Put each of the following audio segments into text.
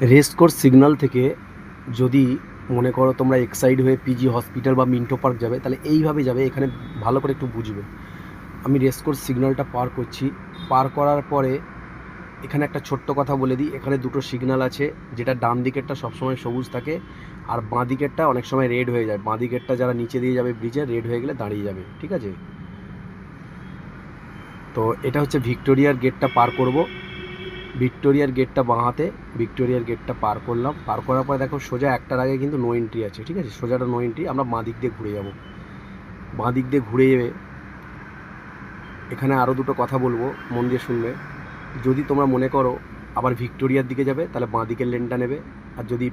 Race course signal থেকে যদি মনে করো তোমরা এক্সাইড হয়ে পিজি হসপিটাল বা মিন্টো পার্ক যাবে, তাহলে এইভাবে যাবে। এখানে ভালো করে একটু বুঝবে। আমি রেস কোর্স সিগন্যালটা পার করছি। পার করার পরে এখানে একটা ছোট্ট কথা বলে দিই, এখানে দুটো সিগন্যাল আছে, যেটা ডান দিকেরটা সবসময় সবুজ থাকে আর বাঁ দিকেরটা অনেক সময় রেড হয়ে যায়। বাঁ দিকেরটা যারা নিচে দিয়ে যাবে ব্রিজে, রেড হয়ে গেলে দাঁড়িয়ে যাবে, ঠিক আছে? তো এটা হচ্ছে ভিক্টোরিয়ার গেটটা পার করব। ভিক্টোরিয়ার গেটটা বাঁ হাতে, ভিক্টোরিয়ার গেটটা পার করলাম। পার করার পরে দেখো সোজা একটার আগে কিন্তু নো এন্ট্রি আছে, ঠিক আছে? সোজাটা নো এন্ট্রি। আমরা বাঁ দিক দিয়ে ঘুরে যাব। বাঁ দিক দিয়ে ঘুরে যাবে। এখানে আরও দুটো কথা বলবো, মন দিয়ে শুনবে। যদি তোমরা মনে করো আবার ভিক্টোরিয়ার দিকে যাবে, তাহলে বাঁ দিকের লেনটা নেবে। আর যদি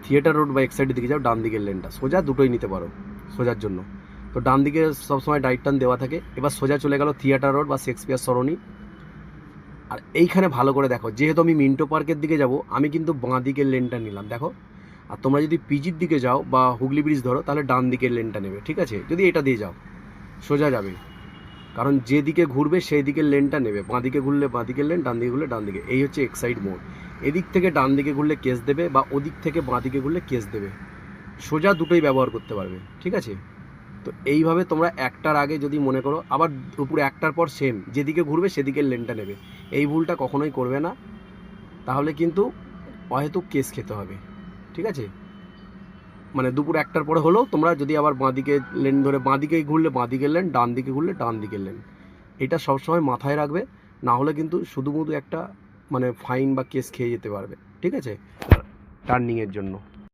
থিয়েটার রোড বা এক্সাইডের দিকে যাও, ডান দিকের লেনটা। সোজা দুটোই নিতে পারো সোজার জন্য। তো ডান দিকে সবসময় ডাইট টার্ন দেওয়া থাকে। এবার সোজা চলে গেল থিয়েটার রোড বা শেক্সপিয়ার সরণি। আর এইখানে ভালো করে দেখো, যেহেতু আমি মিন্টো পার্কের দিকে যাব, আমি কিন্তু বাঁ দিকের লেনটা নিলাম, দেখো। আর তোমরা যদি পিজির দিকে যাও বা হুগলি ব্রিজ ধরো, তাহলে ডান দিকের লেনটা নেবে, ঠিক আছে? যদি এটা দিয়ে যাও সোজা যাবে, কারণ যেদিকে ঘুরবে সেই দিকের লেনটা নেবে। বাঁ দিকে ঘুরলে বাঁ দিকের লেন, ডান দিকে ঘুরলে ডান দিকে। এই হচ্ছে এক্সাইড মোড। এদিক থেকে ডান দিকে ঘুরলে কেস দেবে, বা ওদিক থেকে বাঁ দিকে ঘুরলে কেস দেবে। সোজা দুটোই ব্যবহার করতে পারবে, ঠিক আছে? তো এইভাবে তোমরা একটার আগে যদি মনে করো, আবার দুপুর একটার পর সেম যেদিকে ঘুরবে সেদিকের লেনটা নেবে। এই ভুলটা কখনোই করবে না, তাহলে কিন্তু অহেতুক কেস খেতে হবে, ঠিক আছে? মানে দুপুর একটার পরে হলেও তোমরা যদি আবার বাঁ দিকে লেন ধরে বাঁ দিকে ঘুরলে বাঁ দিকের লেন, ডান দিকে ঘুরলে ডান দিকের লেন। এটা সবসময় মাথায় রাখবে, না হলে কিন্তু শুধুমুধু একটা মানে ফাইন বা কেস খেয়ে যেতে পারবে, ঠিক আছে, টার্নিংয়ের জন্য।